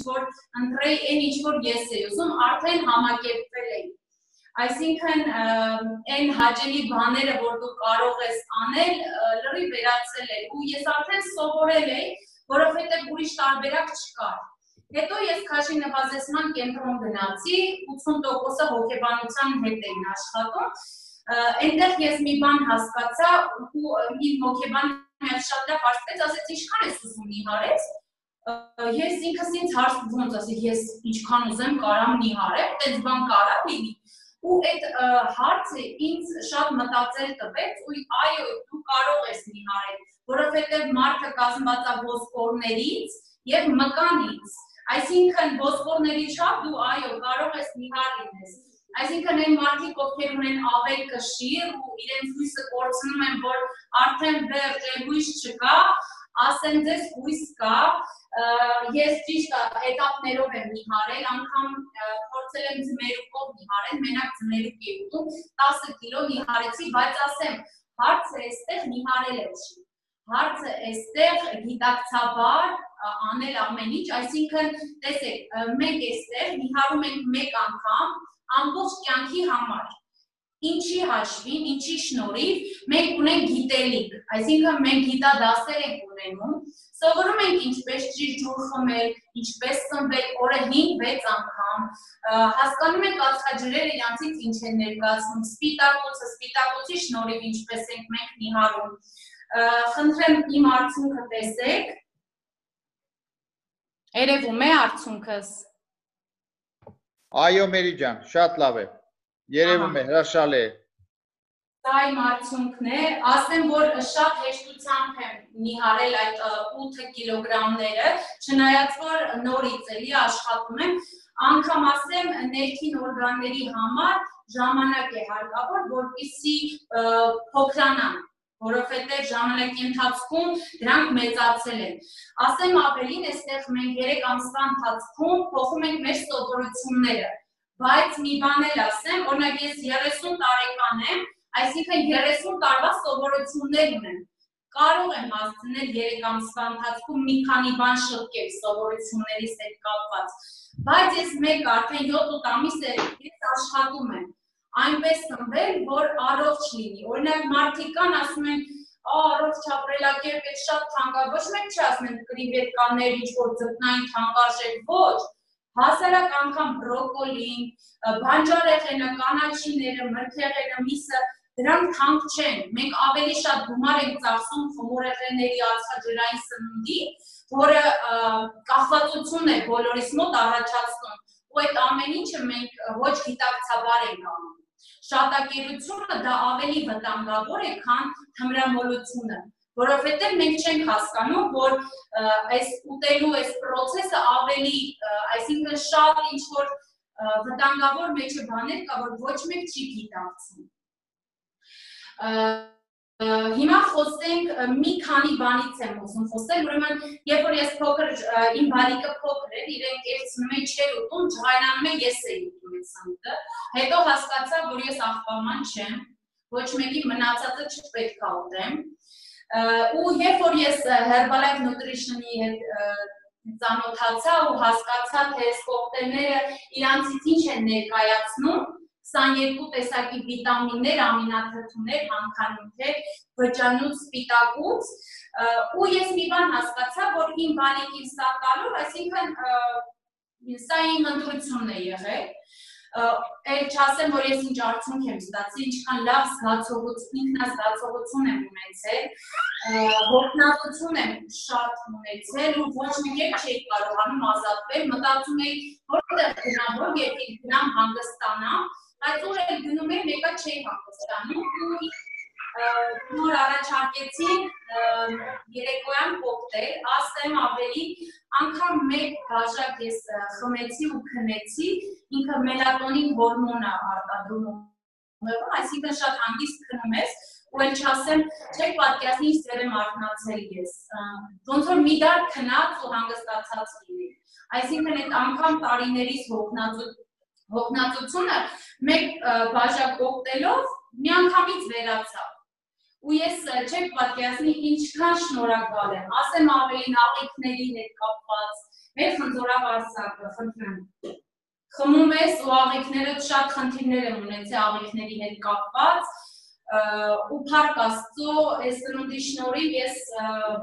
որ ընտրեի այն ինչ որ ես էի ուզում, արդեն համակերպվել էի։ Այսինքն այն հաճելի բաները, որ դու կարող ես անել, լրիվ վերացել էր ու ես արդեն սովորել էի, որովհետև ուրիշ տարբերակ չկար։ Հետո ես քաշի նվազեցման կենտրոն գնացի, 80%-ը հոգեբանության հետ էին աշխատում, այնտեղ ես մի բան հասկացա ու մի հոգեբան շատ լավ հարցրեց, ասեց ինչքան ես ուզում նիհարես, ես ինքս ինձ հարց ոնց ասի, ես ինչքան ուզեմ կարամ նիհարեմ, այդպես բան կարա լինի, ու այդ հարցը ինձ շատ մտածել տվեց, ու այո, դու կարող ես նիհարել, որովհետև մարդը կազմված է ոսկորներից և մկանից, այսինքն ոսկորների չափ դու այո կարող ես նիհար լինես, այսինքն այն մարդիկ, ովքեր ունեն ավել կշիռ ու իրենց հույսը կորցնում են, որ արդեն վերջ հույս չկա, ասեմ ձեզ հույս կա, ես ճիշտ էտապներով եմ նիհարել, անգամ փորձել եմ ձմերուկով նիհարել, մենակ ձմերուկ էի ուտում, 10 կիլո նիհարեցի, բայց ասեմ, հարցը էստեղ նիհարել չի, հարցը էստեղ գիտակցաբար անել ամեն ինչ, այսինքն տեսեք, մենք էստեղ նիհարում ենք մեկ անգամ, ամբողջ կյանքի համար, ինչի հաշվին, ինչի շնորհիվ, մենք ունենք գիտելիք, այսինքն մենք գիտադասեր ենք ունենում, սովորում ենք ինչպես ճիշտ ջուր խմել, ինչպես սնվել, օրը 5-6 անգամ, հասկանում ենք ածխաջրերը իրանցից ինչ են ներկայացնում, սպիտակուցը, սպիտակուցի շնորհիվ ինչպես ենք մենք նիհարում, խնդրեմ իմ արդյունքը տեսեք, երևում է արդյունքս։ Այո, Մերի ջան, շատ լավ է, երևում է, հրաշալի է։ Դա իմ արդյունքն է, ասեմ, որ շատ հեշտությամբ եմ նիհարել այդ 8 կիլոգրամները, չնայած որ նորից էլի աշխատում եմ, անգամ ասեմ ներքին օրգանների համար ժամանակ է հարկավոր, որպեսզի փոքրանան, որովհետև ժամանակի ընթացքում դրանք մեծացել են։ Ասեմ ավելին, այստեղ մենք 3 ամսվա ընթացքում փոխում ենք մեր սովորությունները, բայց մի բան էլ ասեմ, օրինակ ես 30 տարեկան եմ, այսինքն 30 տարվա սովորություններ ունեմ, կարող եմ հասցնել 3 ամսվա ընթացքում մի քանի բան շտկել սովորություններից հետ կապված, բայց ես մեկ արդեն 7-8 ամիս է ես աշխատում եմ, այնպես սնվել, որ առողջ լինի, օրինակ մարդիկ կան ասում են, առողջ ապրելակերպ է շատ թանկարժեք, ոչ մեկ չի ասում են կրիվետկաներ, ինչ-որ ձկնային թանկարժեք, ոչ, հասարակ անգամ բրոկոլին, բանջարեղենը, կանաչիները, մրգեղենը, միսը, դրանք թանկ չեն, մենք ավելի շատ գումար ենք ծախսում խմորեղենների ածխաջրային սննդի, որը կախվածություն է բոլորիս մոտ առաջացնում, ու այդ ամեն ինչը մենք ոչ գիտակցաբար ենք անում։ Շատակերությունը դա ավելի վտանգավոր է, քան թմրամոլությունը, որովհետև մենք չենք հասկանում, որ այս ուտելու այս պրոցեսը ավելի, այսինքն շատ ինչ-որ վտանգավոր մեջը բաներ կա, որ ոչ մեկ չի գիտակցում։ Հիմա խոսենք մի քանի բանից եմ ուզում խոսել, ուրեմն երբ որ ես փոքր, իմ բարիկը փոքր էր, իրեն կերցնում էի չէր ուտում, ջղայնանում է ես էի ուտում այդ սնունդը, հետո հասկացա, որ ես աղբաման չեմ, ոչ մեկի մնացածը չպետք է ուտեմ, ու երբ որ ես Herbalife Nutrition-ի հետ ծանոթացա ու հասկացա, թե այս կոկտեյլները իրանցից ինչ են ներկայացնում, 22 տեսակի վիտամիններ, ամինաթթուներ, հանքանյութեր, բջջանոց, սպիտակուց, ու ես մի բան հասկացա, որ իմ բալիկին սա տալով, այսինքն սա իմ ընտրությունն է եղել, էլ չասեմ, որ ես ինչ արդյունք եմ ստացել, ինչքան լավ ինքնազգացողություն եմ ունեցել, հոգնածություն եմ շատ ունեցել ու ոչ մի կերպ չէի կարողանում ազատվել, մտածում էի, որտեղ գնամ, որ երկիր գնամ հանգստանամ, բայց ուր էլ գնում եմ, մեկը չէի հանգստանում ու նոր առաջարկեցին երեկոյան կոկտեյլ, ասեմ ավելի, անգամ մեկ բաժակ ես խմեցի ու քնեցի, ինքը մելատոնին հորմոն է արտադրում, այսինքն շատ հանգիստ քնում ես, ու էլ չասեմ, չեք պատկերացնի ինչ ձև եմ արթնացել ես, ոնց որ մի դար քնած ու հանգստացած լինի, այսինքն այդ անգամ տարիներիս հոգնածությունը մեկ բաժակ կոկտեյլով միանգամից վերացավ, ու ես չեք պատկերացնի ինչքան շնորհակալ եմ, ասեմ ավելին աղիքների հետ կապված, Մեր խնձորավարսակը, խնդրեմ։ Խմում ես ու աղիքները շատ խնդիրներ եմ ունեցել աղիքների հետ կապված ու փառք Աստծո, այս ծնունդի շնորհիվ ես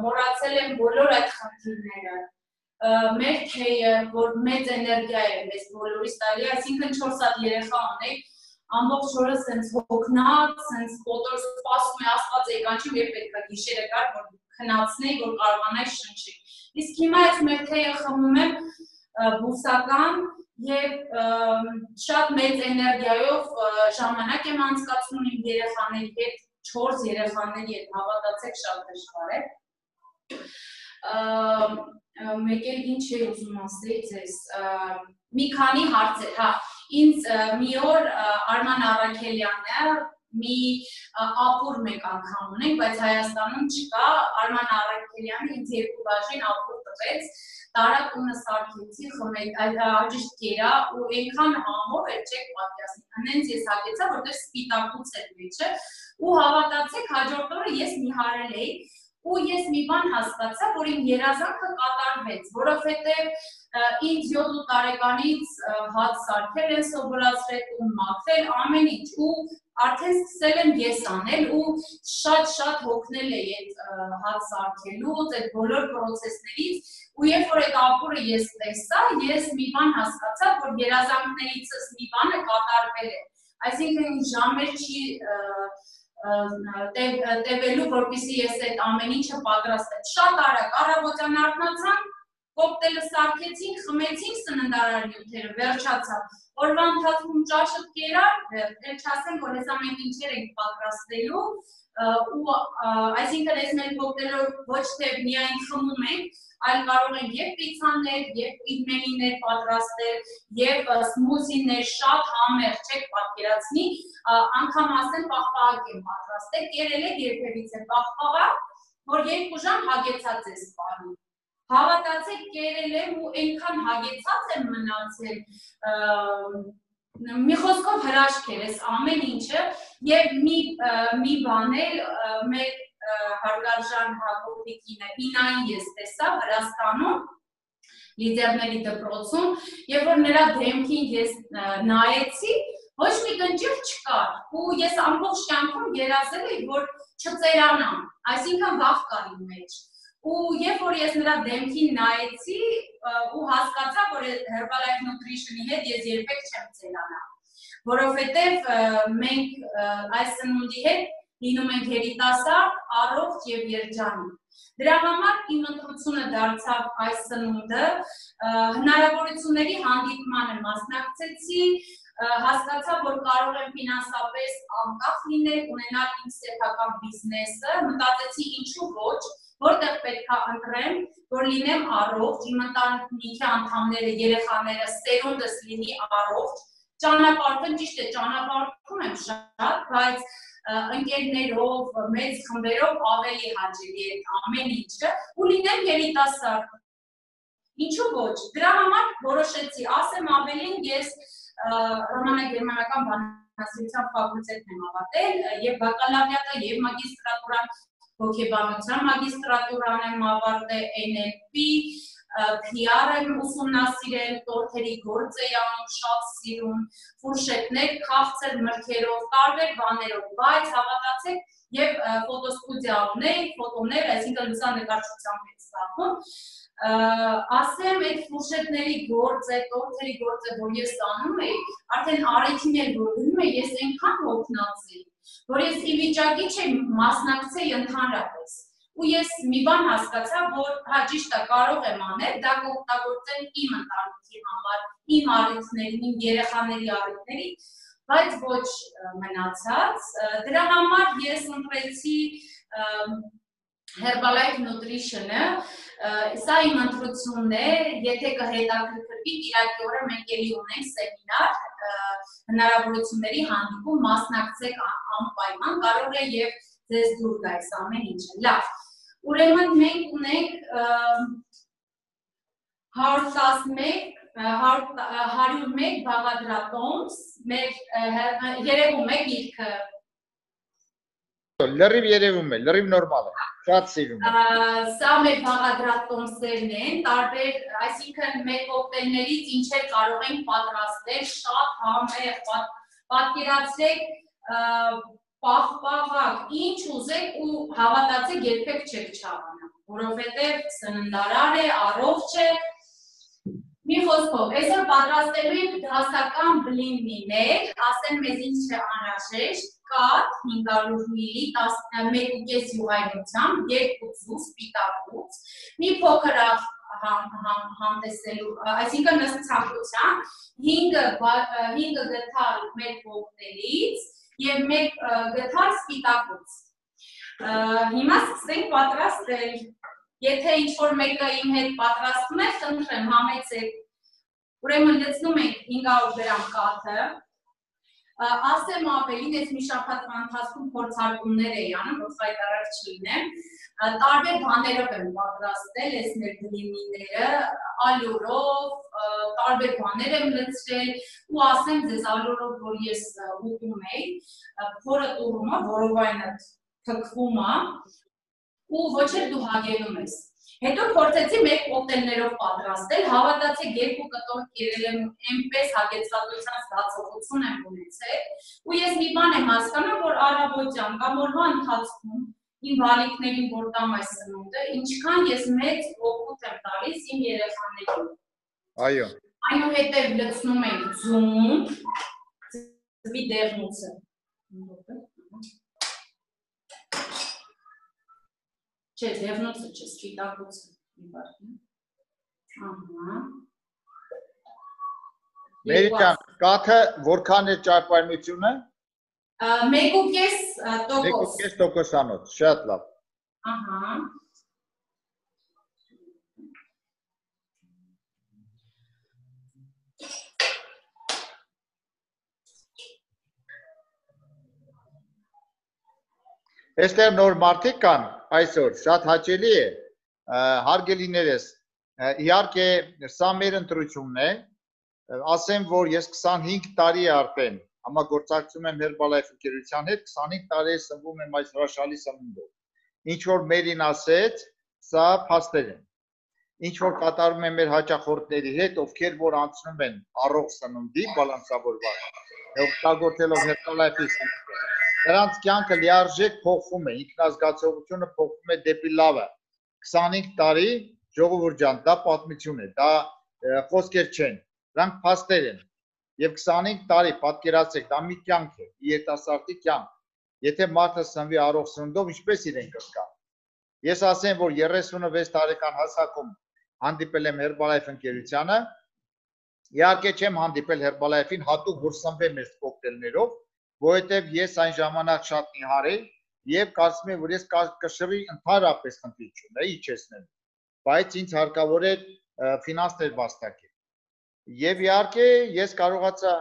մոռացել եմ բոլոր այդ խնդիրները։ Մեր թեյը, որ մեծ էներգիա է մեզ բոլորիս տալի, այսինքն 4 հատ երեխա ունենք, ամբողջ օրը սենց հոգնած, սենց կոտոր սպասում է Աստված եկանչի, երբ պետք է գիշերը գար, որ քնացնեի, որ կարողանայի շնչի։ Իսկ հիմա այս մեր թեյը խմում եմ բուսական եւ շատ մեծ էներգիայով ժամանակ եմ անցկացնում իմ երեխաների հետ, 4 երեխաների հետ, հավատացեք, շատ դժվար է։ Մեկ էլ ինչ է ուզում ասել ձեզ, մի քանի հարցեր, հա, ինձ մի օր Արման Առաքելյանը մի ապուր մեկ անգամ ունենք, բայց Հայաստանում չկա, Արման Առաքելյանը ինձ 2 բաժին ապուր տվեց, տարակունը սարքեցի, հաջիշտ կերա ու այնքան համով էր չեք պատկասնի, հնենց ես հագեցա, որտեղ սպիտակուց էր մեջը ու հավատացեք, հաջորդ օրը ես նիհարել էի ու ես մի բան հասկացա, որ իմ երազանքը կատարվեց, որովհետև ինձ 7 տարեկանից հաց սարքել են սովորացրել ու մաքրել ամեն ինչ ու արդեն սկսել եմ ես անել ու շատ հոգնել է այդ հաց սարքելուց, այդ բոլոր պրոցեսներից ու երբ որ այդ ապուրը ես տեսա, ես մի բան հասկացա, որ երազանքներիցս մի բանը կատարվել է, այսինքն ժամեր չի տևելու, որպեսզի ես այդ ամեն ինչը պատրաստեմ, շատ արագ, առավոտյան արթնացանք, կոկտեյլը սարքեցինք, խմեցինք սննդարար նյութերը, վերջացավ, օրվա ընթացքում ճաշը կերար, էլ չասեմ, որ ես ամեն ինչեր ենք պատրաստելու ու այսինքն այս մեր կոկտեյլով ոչ թե միայն խմում ենք, այլ կարող ենք և պիցաներ, և պիգմենիներ պատրաստել, և սմուզիներ շատ համեղ չեք պատկերացնի, անգամ ասեմ պաղպաղակ եմ պատրաստել, կերել եք երբևիցե պաղպաղակ, որ 2 ժամ հագեցած է սպանում։ Հավատացեք կերել եմ ու այնքան հագեցած եմ մնացել, մի խոսքով հրաշք էր այս ամեն ինչը և մի բան էլ մեր հարգարժան Հակոբիկինը ինային ես տեսա Վրաստանում, լիդերների դպրոցում, և որ նրա դեմքին ես նայեցի, ոչ մի կնճիռ չկար ու ես ամբողջ կյանքում երազել էի, որ չծերանամ, այսինքն վախ կար իմ մեջ ու երբ որ ես նրա դեմքին նայեցի ու հասկացա, որ Herbalife Nutrition-ի հետ ես երբեք չեմ ծերանա, որովհետև մենք այս ծնունդի հետ լինում ենք երիտասարդ, առողջ և երջանիկ։ Դրա համար իմ ընտրությունը դարձավ այս ծնունդը, հնարավորությունների հանդիպմանը մասնակցեցի, հասկացա, որ կարող եմ ֆինանսապես անկախ լինել, ունենալ իմ սեփական բիզնեսը, մտածեցի ինչու ոչ, որտեղ պետք է ընտրեմ, որ լինեմ առողջ, իմ ընտանիքի անդամները, երեխաները, սերունդս լինի առողջ, ճանապարհում ճիշտ է, ճանապարհում եմ շատ, բայց ընկերներով, մեծ խմբերով ավելի հաճելի է ամեն ինչը ու լինեմ երիտասարդ։ Ինչու ոչ, դրա համար որոշեցի, ասեմ ավելին, ես ռոմանա-գերմանական բանասիրության ֆակուլտետն եմ ավարտել, և բակալավրիատը, և մագիստրատուրան, հոգեբանության մագիստրատուրան եմ ավարտել, NLP, PR եմ ուսումնասիրել, տորթերի գործ էի անում, շատ սիրում, ֆուրշետներ, քաղցր մրգերով, տարբեր բաներով, բայց հավատացեք և ֆոտոստուդիա ունեի, ֆոտոներ, այսինքն լուսանկարչությամբ եմ զբաղվում, ասեմ այդ ֆուրշետների գործը, տորթերի գործը, որ ես անում էի, արդեն առիթին էլ որ գնում էի, ես այնքան հոգնած էի, որ ես ի վիճակի չէի մասնակցել ընդհանրապես ու ես մի բան հասկացա, որ ճիշտ է կարող եմ անել, դա կօգտագործեմ իմ ընտանիքի համար, իմ առիթներին, իմ երեխաների առիթներին, բայց ոչ մնացած, դրա համար ես ընտրեցի Herbalife Nutrition-ը, սա իմ ընտրությունն է, եթե կհետաքրքրվի, կիրակի օրը մենք էլի ունենք սեմինար, հնարավորությունների հանդիպում մասնակցեք անպայման, կարող է և ձեզ դուր գա այս ամեն ինչը, լավ, ուրեմն մենք ունենք 101 բաղադրատոմս, երևում է գիրքը, լրիվ երևում է, լրիվ նորմալ է, շատ սիրում եմ։ Սա մեր բաղադրած տոմսերն են, տարբեր, այսինքն մեր կոկտեյլներից ինչեր կարող ենք պատրաստել, շատ համեղ, պատկերացրեք պահպաղակ, ինչ ուզեք ու հավատացեք երբեք չեք չաղանա, որովհետև սննդարար է, առողջ է։ Մի խոսքով, այսօր պատրաստելու ենք դասական բլիններ, ասեն մեզ ինչ է անհրաժեշտ, կաթ 500 մլ 1.5 յուղայնությամբ, 2 ձու սպիտակուց, մի փոքր համտեսելու, այսինքն ըստ ցանկության, 5 գթալ մեր կոկտեյլից և 1 գթալ սպիտակուց։ Հիմա սկսենք պատրաստել։ Եթե ինչ-որ մեկը իմ հետ պատրաստում է, խնդրեմ համեցեք, ուրեմն լցնում ենք 500 գրամ կաթը, ասեմ ավելին, ես մի շաբաթվա ընթացքում փորձարկումներ էի անում, որ խայտարակ չլինեմ, տարբեր բաներով եմ պատրաստել այս մեր բլինները, ալյուրով, տարբեր բաներ եմ լցրել ու ասեմ ձեզ ալյուրով, որ ես ուտում էի, փորը տուրում է, որովայնը թքվում է, ու ոչ էլ դու հագենում ես։ Հետո փորձեցի մեր կոկտեյլներով պատրաստել, հավատացեք 2 կտոր կերել եմ այնպես հագեցվածության զգացողություն եմ ունեցել, ու ես մի բան եմ հասկանում, որ առավոտյան կամ օրվա ընթացքում իմ բալիկներին որ տամ այս սնունդը, ինչքան ես մեծ օգուտ եմ տալիս իմ երեխաներին։ Այո։ Այնուհետև լցնում ենք ձուն, ձվի դեղնուցը։ Չէ, դեղնոցը չէ, սպիտակուցը, Մերիքյան, կաթը որքան է ճարպայնությունը։ 1.5%։ 1.5%, շատ լավ։ Այստեղ նոր մարդիկ կան այսօր, շատ հաճելի է, հարգելիներս, իհարկե սա մեր ընտրությունն է, ասեմ, որ ես 25 տարի արդեն համագործակցում եմ Herbalife ընկերության հետ, 25 տարի սնվում եմ այս հրաշալի սնունդով, ինչ որ մերին ասեց, սա փաստեր են, ինչ որ կատարում եմ մեր հաճախորդների հետ, ովքեր որ անցնում են առողջ սննդի, բալանսավորված, օգտագործելով Herbalife-ի սնունդը, նրանց կյանքը լիարժեք փոխվում է, ինքնազգացողությունը փոխվում է դեպի լավը, 25 տարի ժողովուրդ ջան, դա պատմություն է, դա խոսքեր չեն, դրանք փաստեր են, եւ 25 տարի պատկերացրեք, դա մի կյանք է, երիտասարդի կյանք, եթե մարդը սնվի առողջ սննդով, ինչպես իրեն կզգա։ Ես ասեմ, որ 36 տարեկան հասակում հանդիպել եմ Herbalife ընկերությանը, իհարկե չեմ հանդիպել Herbalife-ին հատուկ որ սնվեմ այս կոկտեյլներով, որովհետև ես այն ժամանակ շատ նիհար էի եւ կարծում եմ, որ ես կշռի ընդհանրապես խնդիր չունեի իջեցնել, բայց ինձ հարկավոր է ֆինանսներ վաստակել։ Եվ իհարկե ես կարողացա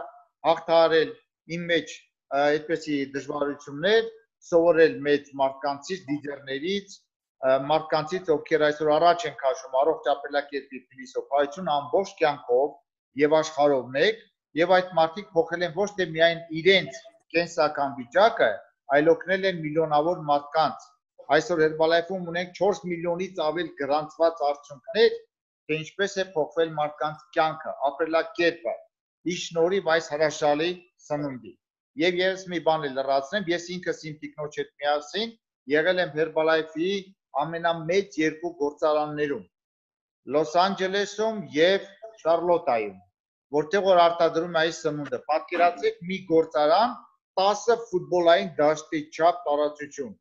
հաղթահարել իմ մեջ այդպիսի դժվարություններ, սովորել մեծ մարդկանցից, լիդերներից, մարդկանցից, ովքեր այսօր առաջ են քաշում առողջ ապրելակերպի փիլիսոփայություն ամբողջ կյանքով եւ աշխարհով մեկ, եւ այդ մարդիկ փոխել են ոչ թե միայն իրենց կենսական վիճակը, այլ օգնել են միլիոնավոր մարդկանց։ Այսօր Herbalife-ում ունենք 4 միլիոնից ավել գրանցված արդյունքներ, թե ինչպես է փոխվել մարդկանց կյանքը, ապրելակերպը, ի շնորհիվ այս հրաշալի սննդի։ Եվ ես մի բան էլ լրացնեմ, ես ինքս իմ տիկնոջ հետ միասին եղել եմ Herbalife-ի ամենամեծ 2 գործարաններում՝ Լոս Անջելեսում եւ Շարլոտայում, որտեղ որ արտադրում է այս սնունդը։ Պատկերացրեք մի գործարան 10 ֆուտբոլային դաշտի չափ տարածություն։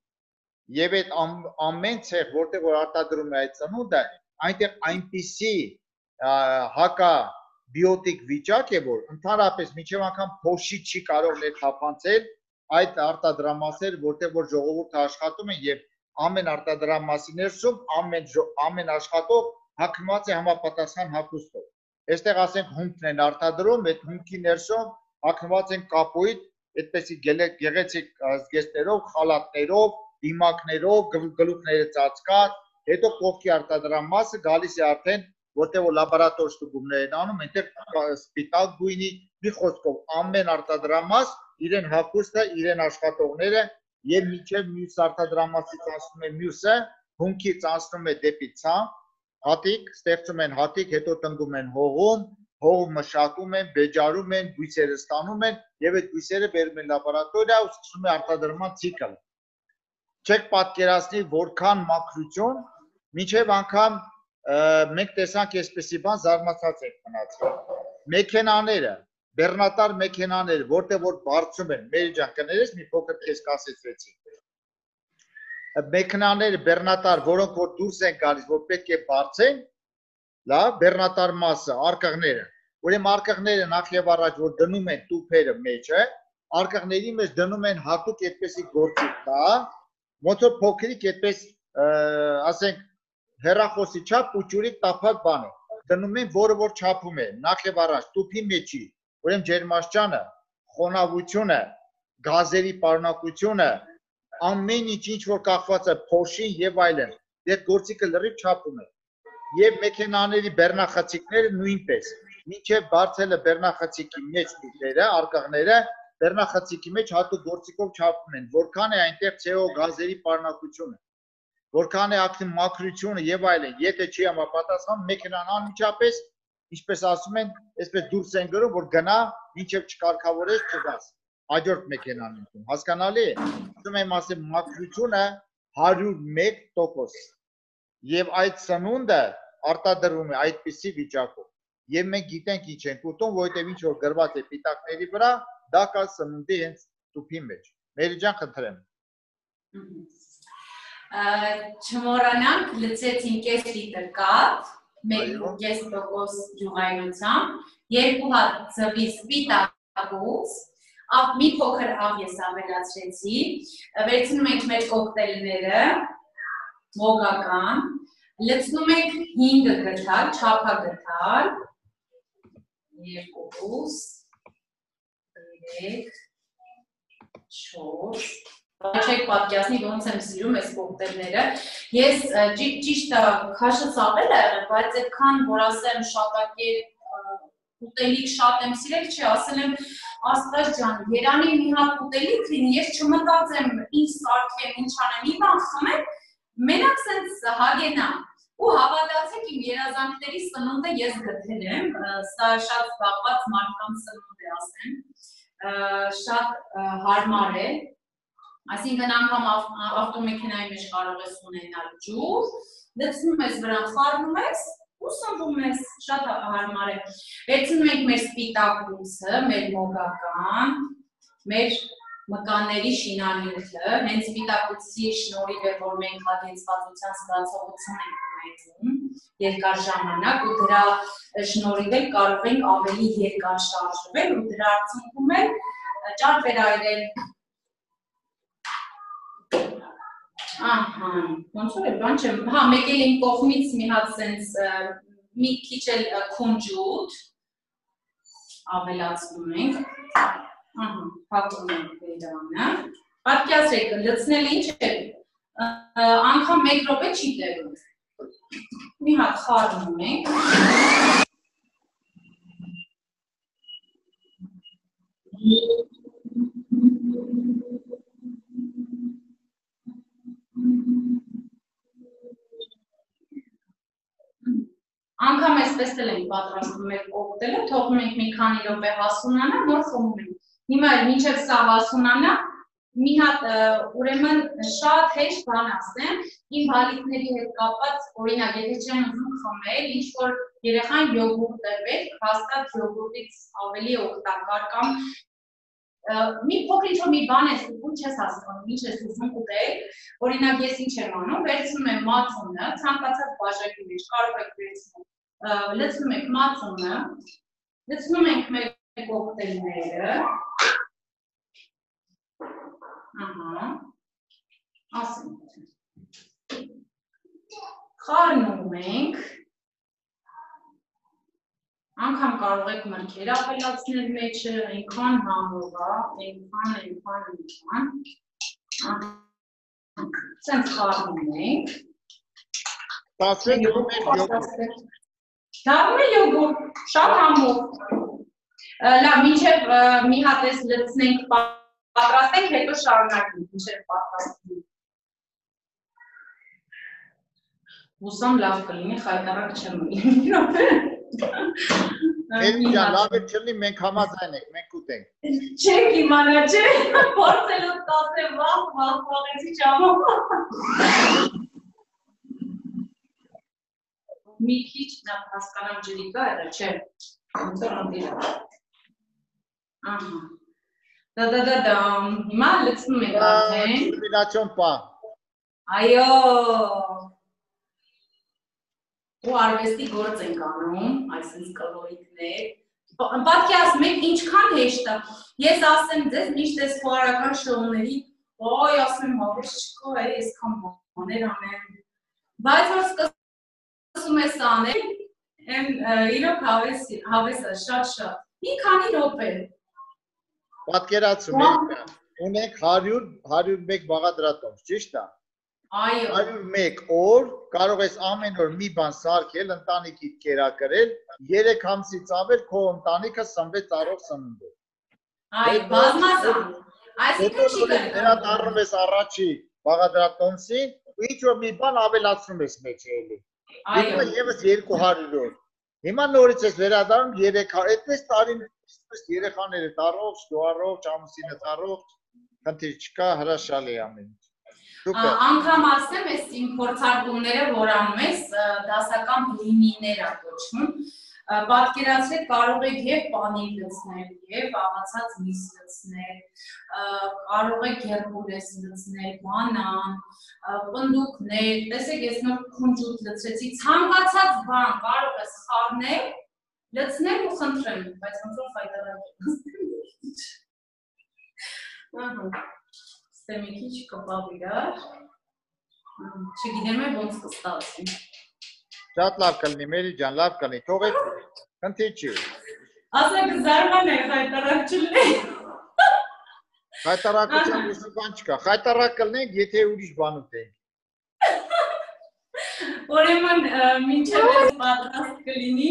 Եվ այդ ամեն ցեղ, որտեղ որ արտադրում է այդ սնունդը, այնտեղ այնպիսի հակա բիոտիկ վիճակ է, որ ընդհանրապես մինչև անգամ փոշի չի կարող ներթափանցել այդ արտադրամասերը, որտեղ որ ժողովուրդը աշխատում է եւ ամեն արտադրամասի ներսում ամեն աշխատող հագնված է համապատասխան հագուստով։ Այստեղ ասենք հումքն են արտադրում, այդ հումքի ներսում հագնված են կապույտ, այդպեսի գեղեցիկ զգեստներով, խալատներով, դիմակներով, գլուխները ծածկած, հետո կողքի արտադրամասը գալիս է արդեն, որտեղ որ լաբորատոր ստուգումներ են անում, այնտեղ սպիտակ գույնի, մի խոսքով ամեն արտադրամաս իրեն հագուստը, իրեն աշխատողները եւ միջև մյուս արտադրամասից անցնում է մյուսը, հումքից անցնում է դեպի ցան, հատիկ, ստեղծում են հատիկ, հետո տնկում են հողում, հողը մշակում են, բեջարում են, բույսերը ստանում են եւ այդ բույսերը բերում են լաբորատորիա ու սկսում է արտադրման ցիկլ։ Չեք պատկերացնի որքան մաքրություն, մինչև անգամ մենք տեսանք այսպեսի բան զարմացած ենք մնացել։ Մեքենաները, բեռնատար մեքենաները, որտեղ որ բարձում են, մեր ջան կներես մի փոքր քեզ կասեցվեցի։ Մեքենաները բեռնատար, որոնք որ դուրս են գալիս, որ պետք է բարձեն, լավ, բեռնատար մասը, արկղները։ Ուրեմն արկղները նախ եւ առաջ որ դնում են տուփերը մեջը, արկղների մեջ դնում են հատուկ այդպեսի գործիք, հա, ոնց որ փոքրիկ այդպես, ասենք, հեռախոսի չափ ուճուրիկ տափակ բան է։ Դնում են, որը որ չափում է, նախ եւ առաջ տուփի մեջի, ուրեմն ջերմաստիճանը, խոնավությունը, գազերի պարունակությունը, ամեն ինչ որ կախված է փոշին եւ այլն, այդ գործիքը լրիվ չափում է։ Եվ մեքենաների բեռնախցիկները նույնպես, մինչև բարձելը բեռնախցիկի մեջ տուփերը, արկղները, բեռնախցիկի մեջ հատուկ գործիքով չափում են, որքան է այնտեղ CO գազերի պարունակությունը, որքան է ակտիվ մաքրությունը եւ այլն, եթե չի համապատասխան մեքենան անմիջապես, ինչպես ասում են, այսպես դուրս են գրում, որ գնա, մինչև չկարգավորես չգաս, հաջորդ մեքենան ընկնում, հասկանալի է, ասում եմ ասեմ մաքրությունը 101%, եւ այդ սնունդը արտադրվում է այդպիսի վիճակով, եւ մենք գիտենք ինչ ենք ուտում, որովհետեւ ինչ որ գրված է պիտակների վրա, դա կա սնունդի հենց տուփի մեջ, Մերի ջան խնդրեմ։ Չմոռանանք լցեցին կես լիտր կաթ, 1.5% ջուղայնությամբ, 2 հատ ձվի սպիտակուց, մի փոքր աղ ես ավելացրեցի, վերցնում ենք մեր կոկտեյլները, մոգական, լցնում ենք 5 գթալ, չափագթալ, 2, 3, 4, Չեք պատկերացնի ոնց եմ սիրում այս կոկտեյլները։ Ես ճիշտ քաշը ծաղել է եղել, բայց այդքան որ ասեմ շատակեր ուտելիք շատ եմ սիրել, չի, ասել եմ Աստված ջան, Երանի մի հատ ուտելիք լինի, ես չմտածեմ ինչ սարքեմ, ինչ անեմ, մի բան խմեմ, մենակ սենց հագենամ։ Ու հավատացեք իմ երազանքների սնունդը ես գտել եմ, սա շատ զբաղված մարդկանց սնունդ է ասեմ, շատ հարմար է։ Այսինքն անգամ ավտոմեքենայի մեջ կարող ես ունենալ ջուր, լցնում ես վրան, խառնում ես ու սնվում ես, շատ հարմար է։ Վերցնում ենք մեր սպիտակուցը, մեր մոգական, մեր մկանների շինանյութը, հենց սպիտակուցի շնորհիվ է, որ մենք հագեցվածության զգացողություն ենք ունեցում երկար ժամանակ ու դրա շնորհիվ էլ կարող ենք ավելի երկար շարժվել ու դրա արդյունքում էլ ճար վերայրել Ահա, ոնց որ է, բան չեմ, հա, մեկ էլ իմ կողմից մի հատ սենց մի քիչ էլ քունջուտ ավելացնում ենք, ահա, փակում ենք վերանը, պատկերացրեք, լցնել ինչ է, անգամ 1 րոպե չի տևում, մի հատ խառնում ենք, Անգամ այսպես էլ ենք պատրաստում մեր կոկտեյլը, թողնում ենք մի քանի րոպե հասունանա, նոր խմում ենք։ Հիմա էլ մինչև սա հասունանա, մի հատ ուրեմն շատ հեշտ բան ասեմ, իմ բալիկների հետ կապված, օրինակ, եթե չեն ուզում խմել, ինչ որ երեխան յոգուրտ տվեք, հաստատ յոգուրտից ավելի օգտակար կամ մի փոքր ինչ-որ մի բան ես ուտում, չես հասկանում, ինչ ես ուզում ուտել, օրինակ ես ինչ եմ անում, վերցնում եմ մածունը, ցանկացած բաժակի մեջ կարող եք վերցնել, լցնում եք մածունը, լցնում ենք մեր կոկտեյլները, ահա, ասենք, խառնում ենք, անգամ կարող եք մրգեր ավելացնել մեջը, այնքան համով է, այնքան, սենց խառնում ենք, դառնում է յոգուրտ, շատ համով, լավ, մինչև մի հատ էս լցնենք պատրաստենք, հետո շարունակենք, ինչեր պատրաստենք։ Հուսամ լավ կլինի, խայտարակ չեմ լինի։ Մերի ջան, լավ է չլինի, մենք համաձայն ենք, մենք ուտենք։ Չեք իմանա, չէ, փորձելով տասեմ վաղ վաղեցի ճամով։ Մի քիչ նա հասկանամ ջրի կա, դա չէ, ոնց որ անդիրա։ Ահա։ Դա, հիմա լցնում ենք արդեն։ Կոմբինացիոն պա։ Այո։ Ու արվեստի գործ ենք անում, այսինքն կալորիկներ։ Պատկերացնում եք ինչքան հեշտ է։ Ես ասեմ ձեզ միշտ այս խոհարական շոուների, ոյ, ասում եմ, հավես չկա, այսքան բաներ անեմ։ Բայց որ սկսում ես անել, իրոք հավես է, շատ։ Մի քանի րոպե։ Պատկերացում եք, ունենք 101 բաղադրատոմս, ճիշտ է։ Այո։ 101 օր կարող ես ամեն օր մի բան սարքել, ընտանիքիդ կերակրել, 3 ամսից ավել քո ընտանիքը սնվեց առող սննդով։ Այ, բազմազան։ Այսինքն չի կրկնում։ Վերադառնում ես առաջի բաղադրատոմսին, ու ինչ-որ մի բան ավելացնում ես մեջ էլի։ Հիմա եւս 200 օր։ Հիմա նորից ես վերադառնում 300, այդպես տարին երեխաները առողջ, դու առողջ, ամուսինդ առողջ, խնդիր չկա, հրաշալի ամեն ինչ։ Անգամ ասեմ, այս իմ փորձարկումները, որ անում ես, դասական բլինիներ է կոչվում, պատկերացրեք կարող եք և պանիր լցնել, և աղացած միս լցնել, կարող եք գերբուրես լցնել, բանան, պնդուկներ, տեսեք ես նոր քունջուտ լցրեցի, ցանկացած բան կարող ես խառնել, լցնել ու խնդրեմ, բայց ոնց որ խայտարակ եմ։ Ստեմ մի քիչ կպավ իրար, չգիտեմ ոնց կստացվի։ Շատ լավ կլինի, Մերի ջան, լավ կլինի, թողեք, խնդիր չի։ Ասեք զարմանեք, խայտարակ չլինի։ Խայտարակության ուսի բան չկա, խայտարակ կլինենք, եթե ուրիշ բան ուտենք։ Ուրեմն մինչև ես պատրաստ կլինի,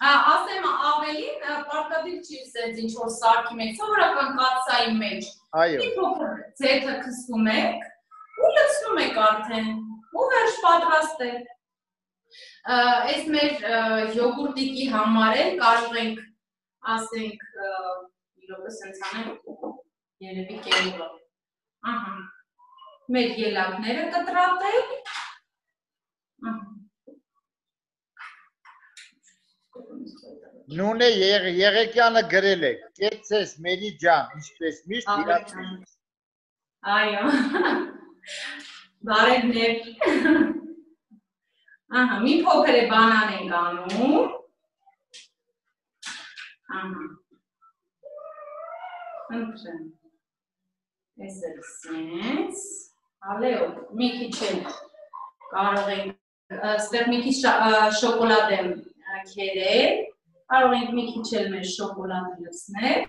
ասեմ ավելին, պարտադիր չի սենց ինչ-որ սարքի մեջ, սովորական կաթսայի մեջ, մի փոքր ձեթը քսում եք ու լցնում եք արդեն, ու վերջ պատրաստ է։ Այս մեր յոգուրտիկի համար էլ կարող ենք, ասենք, իրոպը սենց անենք, երևի կերուղը, մեր ելակները կտրատել, Նունե Եղեկյանը գրել է, կեցես Մերի ջան, ինչպես միշտ իրացնես։ Այո, բարևներ։ Մի փոքր է բանան ենք անում։ Ընտրեմ։ Ես էլ սենց։ Ալեո, մի քիչ էլ կարող ենք, ստեղ մի քիչ շոկոլադ եմ քերել, կարող ենք մի քիչ էլ մեր շոկոլադ լցնել։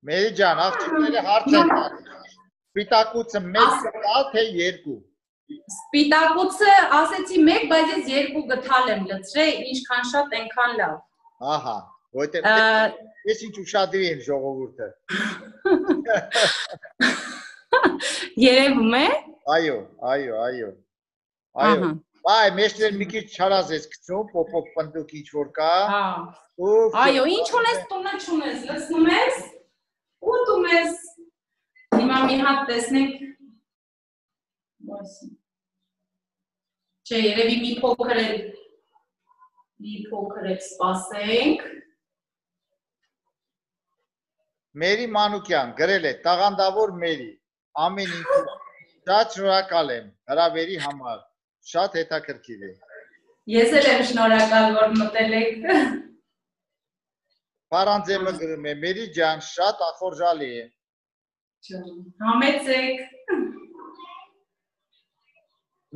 Մերի ջան, աղջիկները հարց են տալիս, սպիտակուցը մեկ գտալ, թե երկու։ Սպիտակուցը ասեցի մեկ, բայց ես երկու գտալ եմ լցրել, ինչքան շատ այնքան լավ։ Ահա, որտեղ ես ինչ ուշադրի եմ ժողովուրդը։ Երևում է։ Այո։ Այ մեջտեղ մի քիչ չարազ ես գցում, պոպոպ պնդուկ ինչ որ կա։ Այո, ինչ ունես, տունը չունես, լցնում ես, ուտում ես։ Հիմա մի հատ տեսնենք։ Չէ, երևի մի փոքր էլ սպասենք։ Մերի Մանուկյան գրել է, տաղանդավոր Մերի, ամեն ինչու շատ շնորհակալ եմ հրավերի համար, շատ հետաքրքիր է։ Ես էլ եմ շնորհակալ, որ մտել եք։ Պարանձեմը գրում է, Մերի ջան, շատ ախորժալի է։ Համեցեք։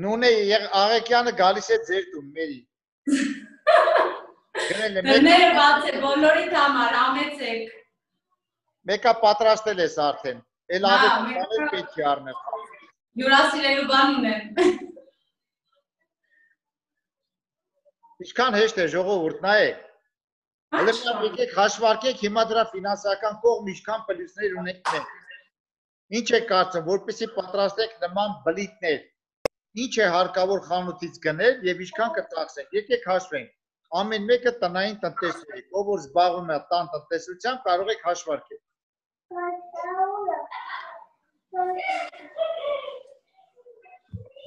Նունե Աղեկյանը գալիս է ձեր տուն, Մերի։ Դռները բաց է, բոլորիդ համար, համեցեք։ Մեկը պատրաստել ես արդեն, էլ ավելի բաներ պետք է առնել։ Հյուրասիրելու բան ունեմ։ Ինչքան հեշտ է ժողովուրդ, նայեք։ Հələ եկեք հաշվարկեք հիմա դրա ֆինանսական կողմ ինչքան պլյուսներ ունենք մենք։ Ինչ է կարծում, որպեսզի պատրաստենք նման բլիթներ։ Ինչ է հարկավոր խանութից գնել եւ ինչքան կծախսենք։ Եկեք հաշվենք։ Ամեն մեկը տնային տնտեսուհի, ով որ զբաղվում է տան տնտեսությամբ, կարող եք հաշվարկել։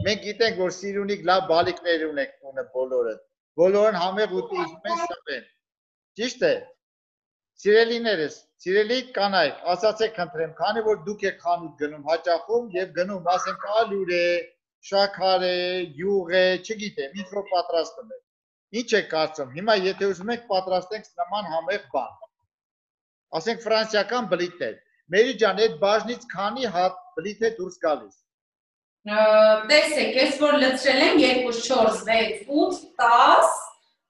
Մենք գիտենք, որ Սիրունիկ լավ բալիկներ ունենք տունը բոլորը։ Բոլորն համեղ ուտի ուզում են սպեն։ Ճիշտ է։ Սիրելիներս, սիրելի կանայք, ասացեք խնդրեմ, քանի որ դուք եք խանութ գնում հաճախում եւ գնում, ասենք ալյուր է, շաքար է, յուղ է, չգիտեմ, ինչ որ պատրաստում եք։ Ինչ եք կարծում։ Հիմա եթե ուզում եք պատրաստենք նման համեղ բան։ Ասենք ֆրանսիական բլիթներ։ Մերի ջան, այդ բաժնից քանի հատ բլիթ է դուրս գալիս։ Տեսեք, ես որ լցրել եմ 2, 4, 6, 8,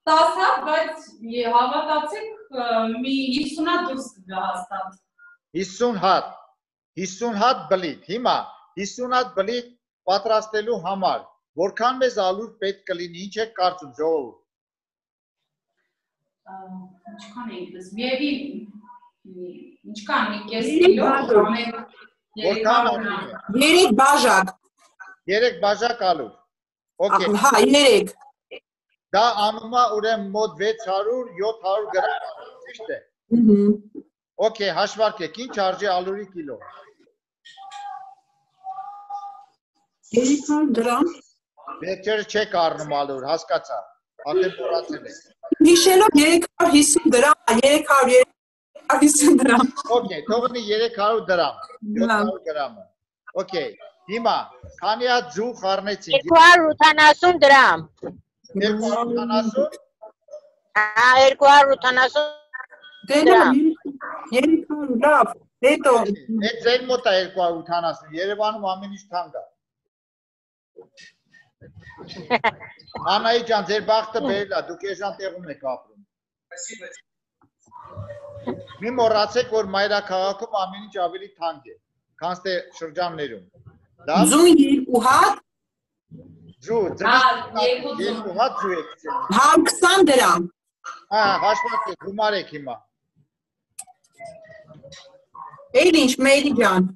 10 հատ, բայց հավատացեք մի 50 հատ դուրս կգա հաստատ։ 50 հատ բլիթ։ Հիմա 50 հատ բլիթ պատրաստելու համար որքան մեզ ալուր պետք կլինի, ինչ եք կարծում ժողովուրդ։ Ինչքան ենք դες, միևի ինչքան մի կես կիլո, Որքան 3 բաժակ։ 3 բաժակ ալուր։ Okay։ Հա, 3։ Դա անում է ուրեմն մոտ 600-700 գրամ, ճիշտ է։ Okay, հաշվարկեք, ինչ արժի ալուրի կիլո։ 300 դրամ։ Վերջերը չեք առնում ալուր, հասկացա։ Արդեն մոռացել եք։ Հիշելով 350 դրամ, 350 դրամ։ Okay, թողնի 300 դրամ, 700 գրամը։ Okay, հիմա քանի հատ ձու խառնեցինք։ 280 դրամ։ 280։ Հա, 280 դրամ։ 300 լավ։ Հետո Այդ ձեր մոտ է 280, Երևանում ամեն ինչ թանկ է։ Անայի ջան, ձեր բախտը բերել է, դուք էժան տեղում եք ապրում։ Մի մոռացեք, որ մայրաքաղաքում ամեն ինչ ավելի թանկ է, քան թե շրջաններում։ ձուն 2 հատ, Ձու, 2 հատ ձու եք ցել։ 120 դրամ։ Հա, հաշվարկեք, գումարեք հիմա։ Էլ ինչ, Մերի ջան։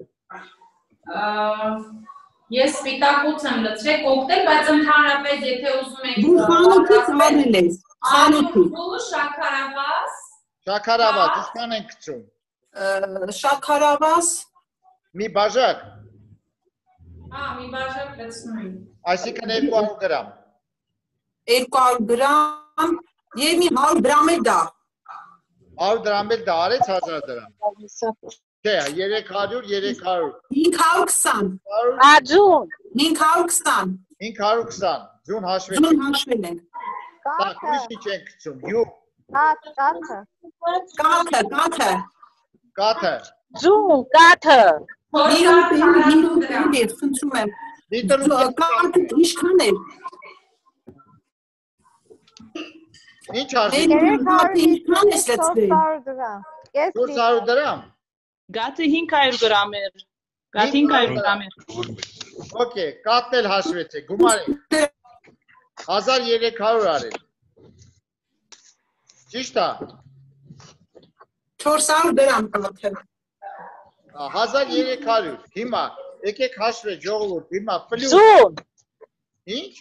Ես սպիտակուց եմ լցրել կոկտեյլ, բայց ընդհանրապես եթե ուզում եք Դու խանութից առնել ես, խանութից։ Շաքարավազ։ Շաքարավազ, ինչքան են գցում։ Շաքարավազ։ Մի բաժակ։ Հա, մի բաժակ լցնում եմ։ Այսինքն 200 գրամ։ 200 գրամ եւ մի 100 դրամ էլ դա։ 100 դրամ էլ դա արեց 1000 դրամ։ Չէ, 300, 520։ Հա, ձուն։ 520։ 520, ձուն հաշվեք։ Ձուն հաշվել ենք։ Так, ուրիշ ինչ են գցում, յուղ, Կաթը։ կաթը, Ձուն, կաթը։ Մի խնդրում եմ։ լիտր ու Կաթը ինչքան է։ ինչ արժի։ Կաթը ինչքան է լցրել։ 400 դրամ։ Գաթը 500 գրամ էր։ Գաթ 500 գրամ էր։ Okay, կաթն էլ հաշվեցեք, գումարեք։ 1300 արել։ Ճիշտ է։ 400 դրամ կաթը։ 1300։ Հիմա եկեք հաշվեք ժողովուրդ, հիմա պլյուս։ Ձուն, Ինչ։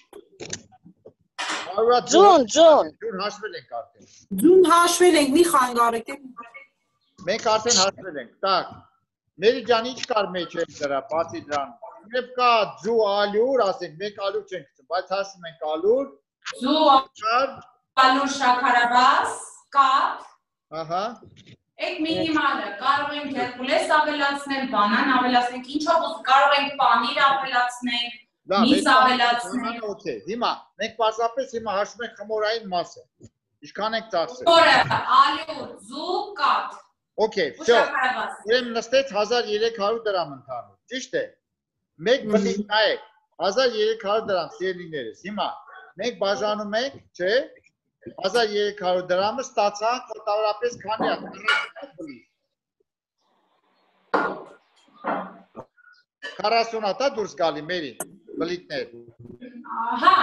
ձուն։ Ձուն հաշվել ենք արդեն։ Ձուն հաշվել ենք, մի խանգարեք։ Մենք արդեն հաշվել ենք։ Так։ Մերի ջան, ինչ կար մեջ է դրա, բացի դրան։ Եվ կա ձու ալյուր, ասենք, մենք ալյուր չենք գցում, բայց հաշվում ենք ալյուր, Ձու, շաքար, ալյուր, շաքարավազ, կաթ։ ահա։ Այդ մինիմալը, կարող ենք հերկուլես ավելացնել, բանան ավելացնել, ինչով կարող ենք պանիր ավելացնել, միս ավելացնել։ Okay, հիմա մենք պարզապես հիմա հաշվում ենք խմորային մասը։ Ինչքան ենք ծախսել։ Որը ալյուր, ձու, կաթ։ Okay, ու всё։ շաքարավազ։ Ուրեմն նստեց 1300 դրամ ընդհանուր, ճիշտ է։ Մեկ բլիթ նայեք, 1300 դրամ սիրելիներս։ Հիմա մենք բաժանում ենք, չէ՞։ 1300 դրամը ստացանք մոտավորապես քանի հատ բլիթ։ 40 հատ է դուրս գալի մերի բլիթներ։ Հա,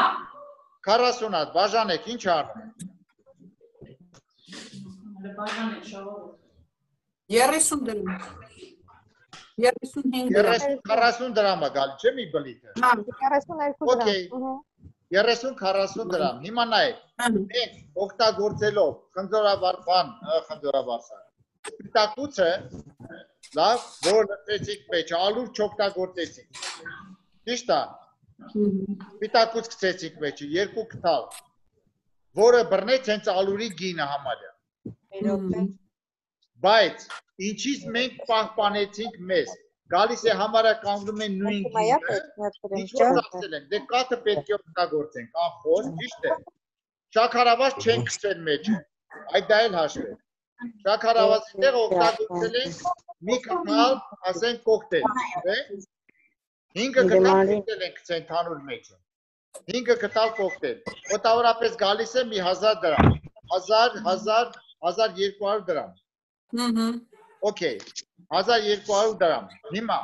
40 հատ բաժանեք, ինչ առնենք։ Բաժան է շահով։ 30 դրամ։ 35 դրամ։ 40 դրամ է գալի, չէ՞ մի բլիթը։ Հա, 32 Okay. դրամ։ 30-40 դրամ։ Հիմա նայեք, մենք օգտագործելով խնձորաբարսան։ Պիտակուցը, լավ, որ լցեցիք մեջ, ալուր չօգտագործեցիք։ Ճիշտ է։ Պիտակուց գցեցիք մեջը, 2 կտալ, որը բռնեց հենց ալուրի գինը համարյա։ Բայց ինչից մենք պահպանեցինք մեզ, գալիս է համարյա կանգնում են նույն գինը, ինչ որ ասել ենք, դե կաթը պետք է օգտագործենք, անխոր, ճիշտ է։ Շաքարավազ չենք գցել մեջը, այդ դա էլ հաշվեք։ Շաքարավազի տեղ օգտագործել ենք մի կտալ, ասենք կոկտեյլ, չէ՞։ 5 կտալ կոկտեյլ ենք գցել ընդհանուր մեջը։ 5 կտալ կոկտեյլ։ Մոտավորապես գալիս է մի 1000 դրամ, 1200 դրամ։ Okay, 1200 դրամ։ Հիմա,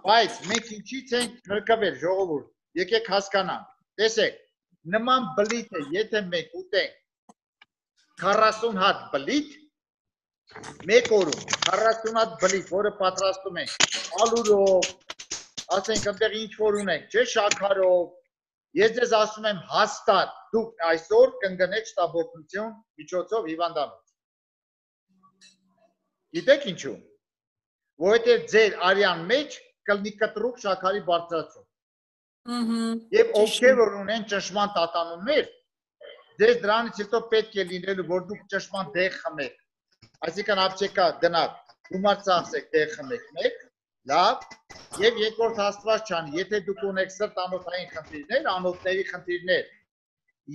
բայց մենք ինչից ենք նրկվել, ժողովուրդ, եկեք հասկանանք։ Տեսեք, նման բլիթը, եթե մենք ուտենք 40 հատ բլիթ, մեկ օրում 40 հատ բլիթ, որը պատրաստում ենք ալուրով, ասենք այնտեղ ինչ որ ունենք, չէ՞ շաքարով, ես ձեզ ասում եմ հաստատ դուք այսօր կընկնեք շտապօգնություն միջոցով հիվանդանոց։ Գիտեք ինչու։ Որովհետև ձեր արյան մեջ կլինի կտրուկ շաքարի բարձրացում։ Եվ ովքեր որ ունեն ճնշման տատանումներ, ձեզ դրանից հետո պետք է լինելու, որ դուք ճնշման դեղ խմեք։ Այսինքն ապտեկա գնաք, գումար ծախսեք, դեղ խմեք մեկ, լավ, եւ երկրորդ Աստված չանի, եթե դուք ունեք սրտանոթային խնդիրներ, անոթների խնդիրներ,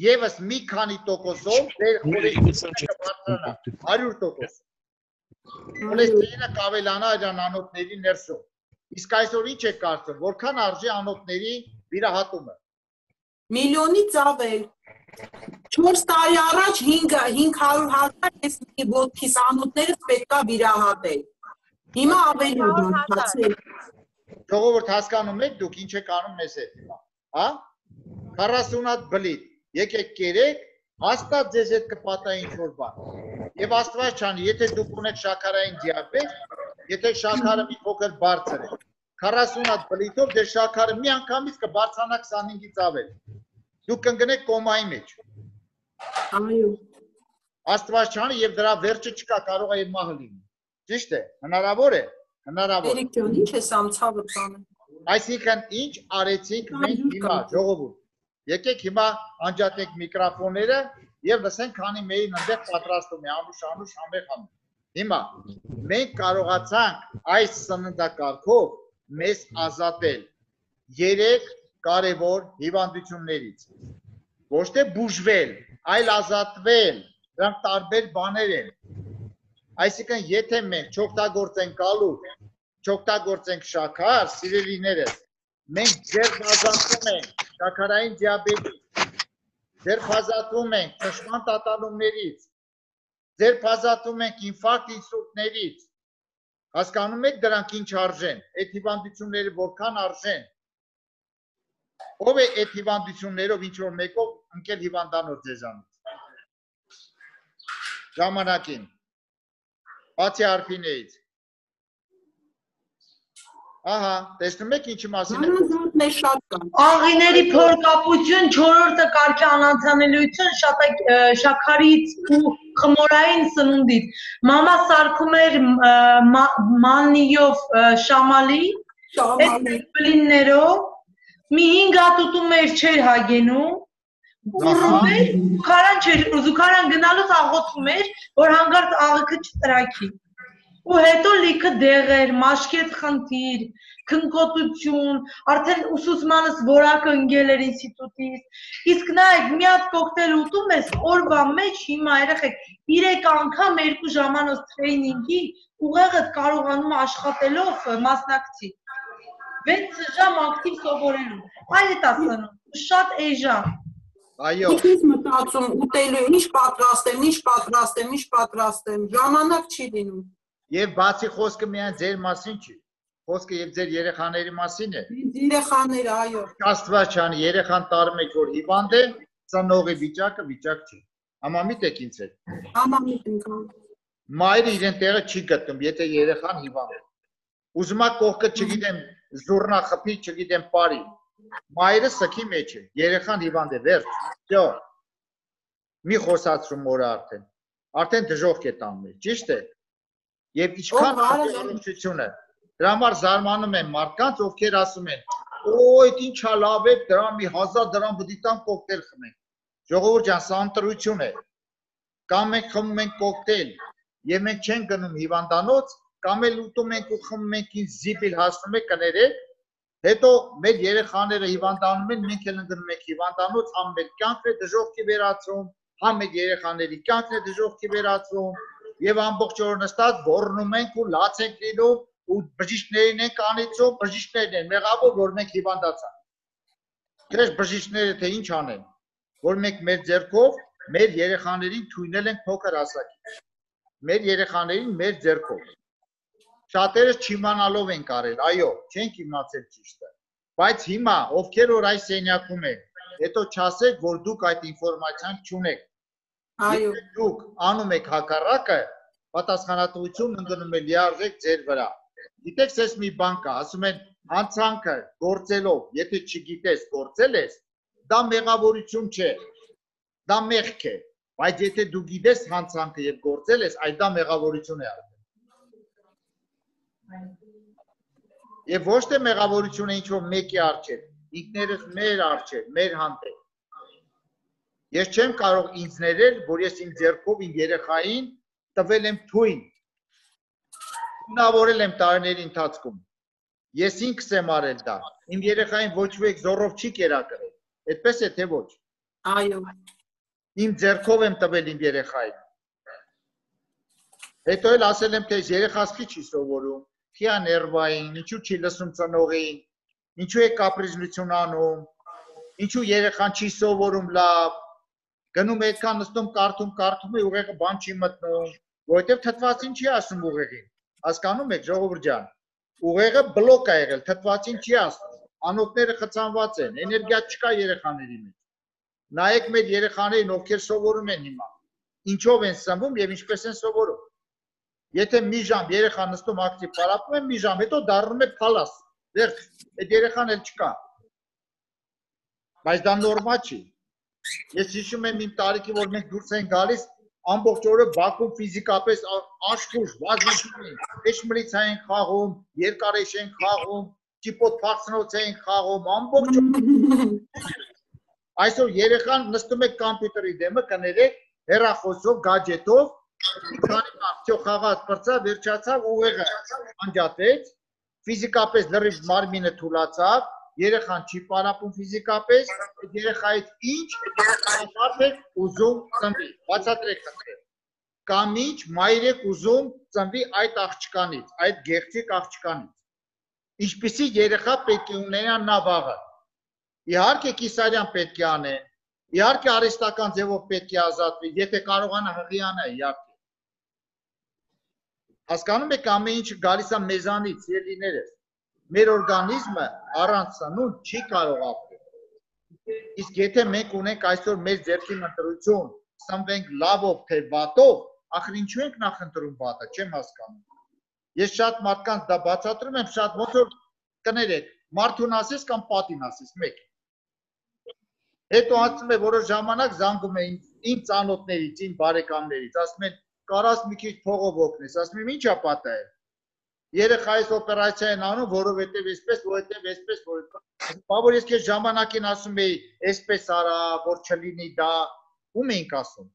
եւս մի քանի տոկոսով ձեր խորհրդությունը կբարձրանա 100%։ Խոլեստերինը կավելանա այդ անոթների ներսում։ Իսկ այսօր ինչ է կարծում, որքան արժի անոթների վիրահատումը։ Միլիոնից ավել։ 4 տարի առաջ 500,000 ես մի ոտքիս անոթներս պետքա վիրահատել։ Հիմա ավելի բարձրացել։ Ժողովուրդ հասկանում եք դուք ինչ եք անում մեզ հետ հիմա, հա? 40 հատ բլիթ, եկեք կերեք, հաստատ ձեզ հետ կպատահի ինչ-որ բան։ Եվ Աստված չանի, եթե դուք ունեք շաքարային դիաբետ, եթե շաքարը մի փոքր բարձր է, 40 հատ բլիթով դեր շաքարը մի անգամից կբարձրանա 25-ից ավել։ Դուք կընկնեք կոմայի մեջ։ Այո։ Աստված չանի եւ դրա վերջը չկա, կարող է եւ մահը լինի։ Ճիշտ է, հնարավոր է, հնարավոր։ Էրիկյոն, ինչ ես ամցավը տանը։ Այսինքն ինչ արեցինք մենք հիմա, ժողովուրդ։ Եկեք հիմա անջատենք միկրոֆոնները եւ լսենք, քանի մերին այնտեղ պատրաստում է անուշ համեղ։ Հիմա մենք կարողացանք այս սննդակարգով մեզ ազատել 3 կարևոր հիվանդություններից։ Ոչ թե բուժվել, այլ ազատվել, դրանք տարբեր բաներ են։ Այսինքն, եթե մենք չօգտագործենք ալուր, չօգտագործենք շաքար, սիրելիներս, մենք ձերբազատվում ենք շաքարային դիաբետից, ձերբազատվում ենք ճնշման տատանումներից, ձերբազատվում ենք ինֆարկտ ինսուլտներից։ Հասկանում եք դրանք ինչ արժեն, այդ հիվանդությունները որքան արժեն։ Ով է այդ հիվանդություններով ինչ որ մեկով ընկել հիվանդանոց ձեզանից։ Ժամանակին։ Բացի արփինեից։ Ահա, տեսնում եք ինչի մասին է։ Հանրազատներ շատ կան։ Աղիների փորկապություն, 4-րդը կարգի անանցանելիություն, շաքարից ու խմորային սնունդից։ Մամա սարքում էր մաննիով շամալի, այդ բլիններով, մի 5 հատ ուտում էր չէր հագենում, ուռում էր, զուգարան գնալուց աղոթում էր, որ հանգարտ աղիքը չտրակի։ Ու հետո լիքը դեղեր, մաշկետ խնդիր, քնկոտություն, արդեն ուսուցմանս որակը ընկել էր ինստիտուտից։ Իսկ նայեք, մի հատ կոկտեյլ ուտում ես, օրվա մեջ հիմա երեխեք 3 անգամ 2 ժամանոց տրեյնինգի ուղեղդ կարողանում աշխատելով մասնակցի։ 6 ժամ ակտիվ սովորելու։ Այլ է տասնում, շատ էժան։ Այո։ Ինչ մտածում ուտելու, ինչ պատրաստեմ, ժամանակ չի լինում։ Եվ բացի խոսքը միայն ձեր մասին չի, խոսքը եւ ձեր երեխաների մասին է։ Երեխաները, այո։ Աստված չանի, երեխան տարում եք որ հիվանդ է, ծնողի վիճակը վիճակ չի։ Համամիտ եք ինձ հետ։ Համամիտ ենք։ Մայրը իրեն տեղը չի գտնում, եթե երեխան հիվանդ է։ Ուզում ա կողքը չգիտեմ զուռնա խփի, չգիտեմ բարի։ Մայրը սքի մեջ է, երեխան հիվանդ է, վերջ։ Всё։ Մի խոսացրում մորը արդեն դժոխք է տանում, ճիշտ է։ Եվ ինչքան առողջությունը։ Դրա համար զարմանում եմ մարդկանց, ովքեր ասում են. «Օй, ինչա լավ է, դրա մի 1000 դրամ պիտի տամ կոկտեյլ խմենք»։ Ժողովուրդ ջան, սա ընտրություն է։ Կամ մենք խմում ենք կոկտեյլ, եւ մենք չենք գնում հիվանդանոց, կամ էլ ուտում ենք ու խմում ենք ինձ զիպիլ հասնում եք կներեք, հետո մեր երեխաները հիվանդանում են, մենք էլ ընկնում ենք հիվանդանոց, համ մեր կյանքն է դժոխքի վերածում, համ մեր երեխաների կյանքն է դժոխքի վերածում, եւ ամբողջ օր նստած ոռնում ենք ու լաց ենք լինում ու բժիշկներին ենք անիծում, բժիշկներն են մեղավոր, որ մենք հիվանդացանք։ Դες բժիշկները թե ինչ անեն, որ մենք մեր ձեռքով մեր երեխաներին թույնել ենք փոքր հասակից։ Մեր երեխաներին մեր ձեռքով։ Շատերս չիմանալով են կարել, այո, չենք իմացել ճիշտը։ Բայց հիմա ովքեր որ այս սենյակում են, հետո չասեք, որ դուք այդ ինֆորմացիան չունեք։ Այո։ Դուք անում եք հակառակը, պատասխանատվություն ընկնում է լիարժեք ձեր վրա։ Գիտեք, ես մի բան կա, ասում են, հանցանքը գործելով, եթե չգիտես գործել ես, դա մեղավորություն չէ, դա մեղք է, բայց եթե դու գիտես հանցանքը եւ գործել ես, այդ դա մեղավորություն է արդեն։ Եվ ոչ թե մեղավորությունը ինչ-որ մեկի առջև, ինքներս մեր առջև, մեր հանդեպ։ Ես չեմ կարող ինձ ներել, որ ես իմ ձեռքով իմ երեխային տվել եմ թույն։ Ունավորել եմ տարիների ընթացքում։ Ես ինքս եմ արել դա։ Իմ երեխային ոչ ոք զորով չի կերակրել։ Այդպես է թե ոչ։ Այո։ Իմ ձեռքով եմ տվել իմ երեխային։ Հետո էլ ասել եմ, թե երեխաս քիչ չի սովորում, քիա ներվային, ինչու չի լսում ծնողին, ինչու է կապրիզնություն անում, ինչու երեխան չի սովորում լավ, գնում այդքան նստում կարդում է ուղեղը բան չի մտնում, որովհետև թթվածին չի ասում ուղեղին։ Հասկանում եք, ժողովուրդ ջան, ուղեղը բլոկ է եղել, թթվածին չի ասում, անոթները խցանված են, էներգիա չկա երեխաների մեջ։ Նայեք մեր երեխաներին, ովքեր սովորում են հիմա, ինչով են սնվում եւ ինչպես են սովորում։ Եթե մի ժամ երեխան նստում ակտիվ պարապում է, մի ժամ հետո դառնում է փալաս։ Վերջ, այդ երեխան էլ չկա։ Բայց դա նորմալ չի։ Ես հիշում եմ իմ տարիքի, որ մենք դուրս են գալիս, ամբողջ օրը Բաքում ֆիզիկապես աշխուժ, վազվիժում, էշմլիցա են խաղում, երկարեշ են խաղում, ճիպոտ փախցնոց են խաղում, ամբողջ օր։ Այսօր երեխան նստում է կոմպյուտերի դեմը, կներեք, հեռախոսով, գadgetով, քանի մարդու խաղած պրծա, վերջացավ, ուղեղը անջատեց, ֆիզիկապես լրիվ մարմինը թուլացավ, երեխան չի պարապում ֆիզիկապես, այդ երեխայից ինչ մարդ եք ուզում ծնվի, բացատրեք խնդրեմ, կամ ինչ մայր եք ուզում ծնվի այդ աղջկանից, այդ գեղեցիկ աղջկանից, ինչպիսի երեխա պետք է ունենա նա վաղը, իհարկե կիսարյան պետք է անեն, իհարկե արհեստական ձևով պետք է ազատվի, եթե կարողանա հղիանա, իհարկե, հասկանում եք ամեն ինչ գալիս է մեզանից, ելիներս, մեր օրգանիզմը առանց սնունդ չի կարող ապրել։ Իսկ եթե մենք ունենք այսօր մեր ձեռքի ընտրություն, սնվենք լավով թե վատով, ախր ինչու ենք նախ ընտրում վատը, չեմ հասկանում։ Ես շատ մարդկանց դա բացատրում եմ, շատ ոնց որ կներեք, մարդուն ասես կամ պատին ասես, մեկ։ Հետո ասում է որոշ ժամանակ զանգում է իմ ծանոթներից, իմ բարեկամներից, ասում են կարաս մի քիչ փողով օգնես, ասում եմ ի՞նչ է պատահել։ Երեխայից օպերացիա են անում, որովհետև այսպես, որովհետև այսպես, բա որ ես քեզ ժամանակին ասում էի, այսպես արա, որ չլինի դա, ում էինք ասում։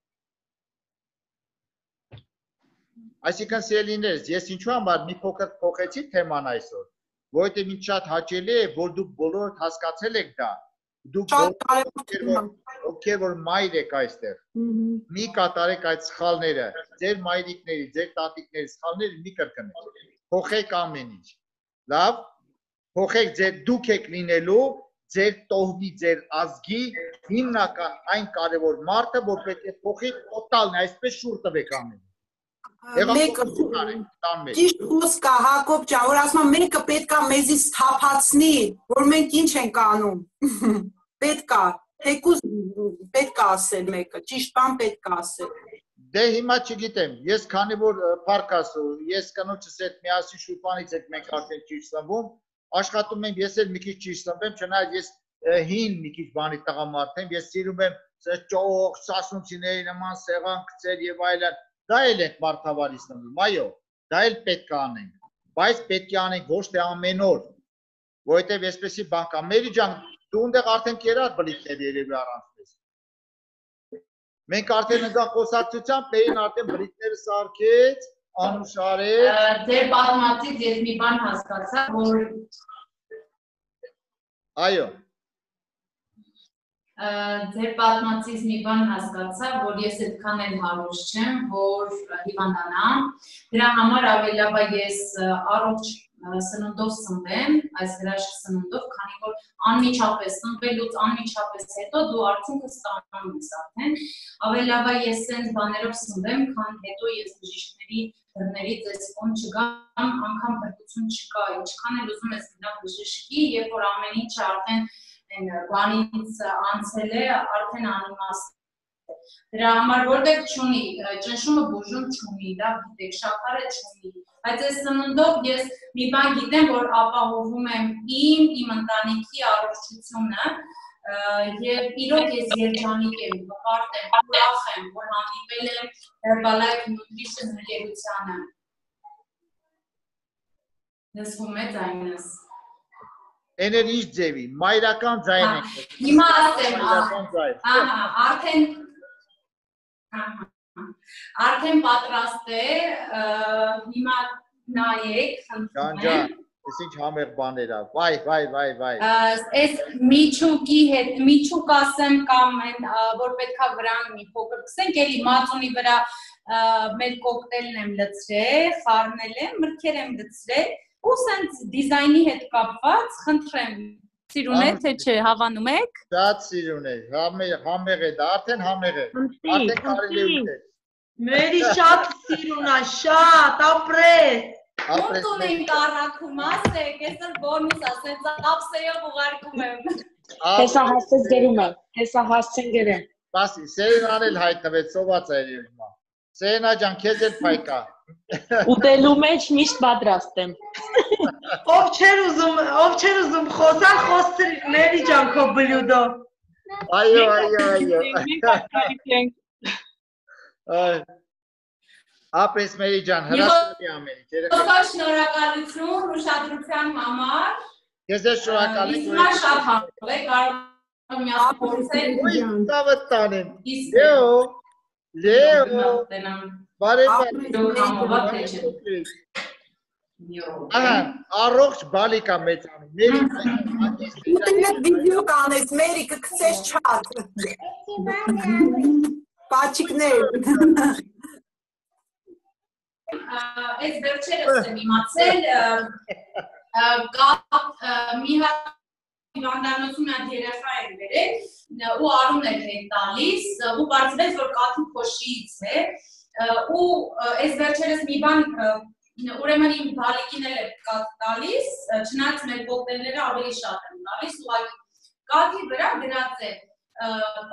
Այսինքն սիրելիներս, ես ինչու համար մի փոքր փոխեցի թեման այսօր, որովհետև ինձ շատ հաճելի է, որ դուք բոլորդ հասկացել եք դա, դուք ովքեր որ մայր եք այստեղ, մի կատարեք այդ սխալները, ձեր մայրիկների, ձեր տատիկների սխալները մի կրկնեք։ Փոխեք ամեն ինչ, լավ, փոխեք ձեր դուք եք լինելու, ձեր տոհմի, ձեր ազգի հիմնական այն կարևոր մարդը, որ պետք է փոխի տոտալն է, այսպես շուռ տվեք ամեն ինչ։ Ճիշտ խոսք է Հակոբ ջան, որ ասում եմ մեկը պետք է մեզի սթափացնի, որ մենք ինչ ենք անում։ Պետք է, Թեկուզ պետք է ասել մեկը, ճիշտ բան պետք է ասել։ Դե հիմա չգիտեմ, ես քանի որ փառք ասու, ես կնոջս հետ միասին շուտանից եք մենք արդեն ճիշտ սնվում, աշխատում եմ ես էլ մի քիչ ճիշտ սնվեմ, չնայած ես հին մի քիչ բանի տղամարդ եմ, ես սիրում եմ ճոխ, սասունցիների նման սեղան գցել եւ այլն, դա էլ ենք մարդավարի սնվում, այո, դա էլ պետք է անենք, բայց պետք է անենք ոչ թե ամեն օր, որովհետեւ այսպեսի բան կա, Մերի ջան, դու այնտեղ արդեն կերար բլիթներ երևի առանցպես։ Մենք արդեն ընկա խոսակցությամբ, Մերին արդեն բլիթները սարքեց, անուշարեց։ Ձեր պատմածից ես մի բան հասկացա, որ Այո։ Ձեր պատմածից մի բան հասկացա, որ ես այդքան էլ հարուր չեմ, որ հիվանդանամ, դրա համար ավելի լավ է ես առողջ սննդով սնվեմ, այս հրաշք սննդով, քանի որ անմիջապես սնվելուց անմիջապես հետո դու արդյունքը ստանում ես արդեն, ավելի լավ է ես sense բաներով սնվեմ, քան հետո ես բժիշկների դռներից այս կողմ չգամ, անգամ բրդություն չկա, ինչքան էլ ուզում ես գնալ բժշկի, երբ որ ամեն ինչը արդեն բանից անցել է, արդեն անիմաստ է։ Դրա համար որտեղ չունի, ճնշումը բուժում չունի, դա գիտեք, շաքարը չունի, բայց այս սննդով ես մի բան գիտեմ, որ ապահովում եմ իմ ընտանիքի առողջությունը եւ իրոք ես երջանիկ եմ, հպարտ եմ, ուրախ եմ, որ հանդիպել եմ Herbalife Nutrition ընկերությանը։ Լսվում է ձայնս։ Էներ ինչ ձևի, մայրական ձայն ենք։ Հիմա ասեմ, արդեն պատրաստ է, հիմա նայեք, խնդրում եմ։ Ես ինչ համեղ բաներ ա, վայ։ Այս միչուկի հետ, միչուկ ասեմ կամ որ պետքա վրան մի փոքր կսենք, էլի մածունի վրա մեր կոկտեյլն եմ լցրել, խառնել եմ, մրգեր եմ լցրել, ու սենց դիզայնի հետ կապված, խնդրեմ, Սիրուն է, թե չէ, հավանում եք։ Շատ սիրուն է, համեղ է, դա արդեն համեղ է, արդեն կարելի է ուտել։ Մերի շատ սիրուն է, շատ, ապրես։ Ոնց ունենք առաքում, ասեք, ես էլ բոնուս ասենց ապսեյով ուղարկում եմ։ Հեսա հասցես գերում եմ, հեսա հասցեն գերեմ։ Պասի, Սերենան էլ հայտնվեց, սոված է երևի։ Սերենա ջան, քեզ էլ փայկա։ Ուտելու մեջ միշտ պատրաստ եմ։ Ով չէր ուզում խոսալ, խոսիր Մերի ջան քո բլյուդով։ Այո։ Ապրես Մերի ջան, հրաշալի ամենից։ Շնորհակալություն ուշադրության համար։ Ես էլ շնորհակալ եմ։ Հիմա շատ հարցեր է, կարող եմ միասին փորձել։ Ույ, տավը տանեմ։ Լեո։ Բարև։ Ահա, առողջ բալիկա մեծանում։ Մերի Ուտելը վիդեո կանես, Մերի կգցես չաթ։ Պաչիկներ։ Այս վերջերս եմ իմացել, մի հատ հիվանդանոցում մի հատ երեխա էր բերել ու արուն էր հետ տալիս ու բարձրեց, որ կաթի փոշիից է ու այս վերջերս մի բան ուրեմն իմ բալիկին էլ է կաթ տալիս, չնայած մեր կոկտեյլները ավելի շատ են տալիս, ուղղակի կաթի վրա գրած է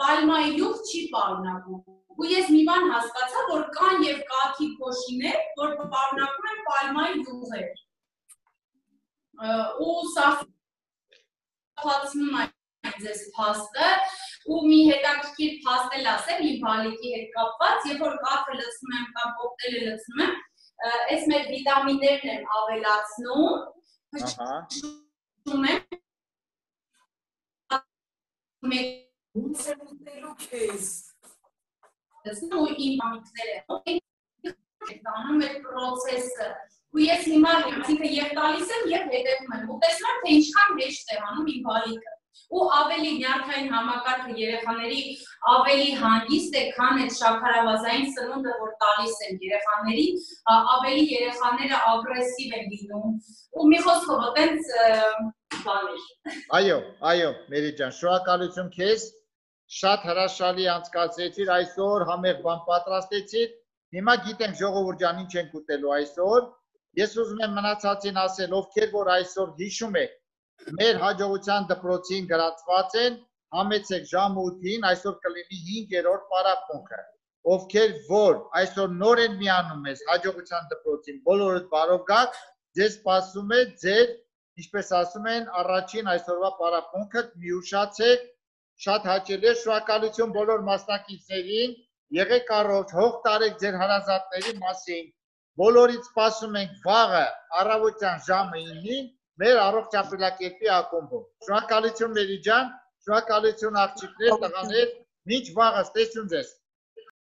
պալմայի յուղ չի պարունակում ու ես մի բան հասկացա, որ կան եւ կաթի փոշիներ, որ պարունակում են պալմայի յուղեր ու սա փածնում այն ձեզ փաստը ու մի հետաքրքիր փաստ էլ ասեմ իմ բալիկի հետ կապված, երբ որ կաթը լցնում եմ կամ կոկտեյլը լցնում եմ, այս մեր վիտամիններն եմ ավելացնում, փչում եմ ու իմ բանիկները տանում այդ պրոցեսը ու ես հիմա եւ տալիս եմ եւ հետեւում եմ ու տեսնում եմ թե ինչքան հեշտ է անում իմ բալիկը ու ավելի նյարդային համակարգը երեխաների ավելի հանգիստ է, քան այդ շաքարավազային սնունդը, որ տալիս են երեխաների, ավելի երեխաները ագրեսիվ են լինում ու մի խոսքով այտենց բաներ։ Այո, Մերի ջան, շնորհակալություն քեզ, շատ հրաշալի անցկացրեցիր այսօր, համեղ բան պատրաստեցիր։ Հիմա գիտենք ժողովուրդ ջան ինչ ենք ուտելու այսօր։ Ես ուզում եմ մնացածին ասել, ովքեր որ այսօր հիշում եք մեր հաջողության դպրոցին գրանցված են, համեցեք ժամը 8-ին, այսօր կլինի 5-րդ պարապմունքը։ Ովքեր որ այսօր նոր են միանում ես հաջողության դպրոցին, բոլորդ բարով գաք, ձեզ սպասում է ձեր, ինչպես ասում են, առաջին այսօրվա պարապմունքը, մի ուշացեք, շատ հաճելի է, շնորհակալություն բոլոր մասնակիցներին, եղեք առողջ, հող տարեք ձեր հարազատների մասին, բոլորից սպասում ենք վաղը առավոտյան ժամը 9-ին մեր առողջ ապրելակերպի ակումբում։ Շնորհակալություն Մերի ջան, շնորհակալություն աղջիկներ, տղաներ, մինչ վաղը, տեսություն ձեզ։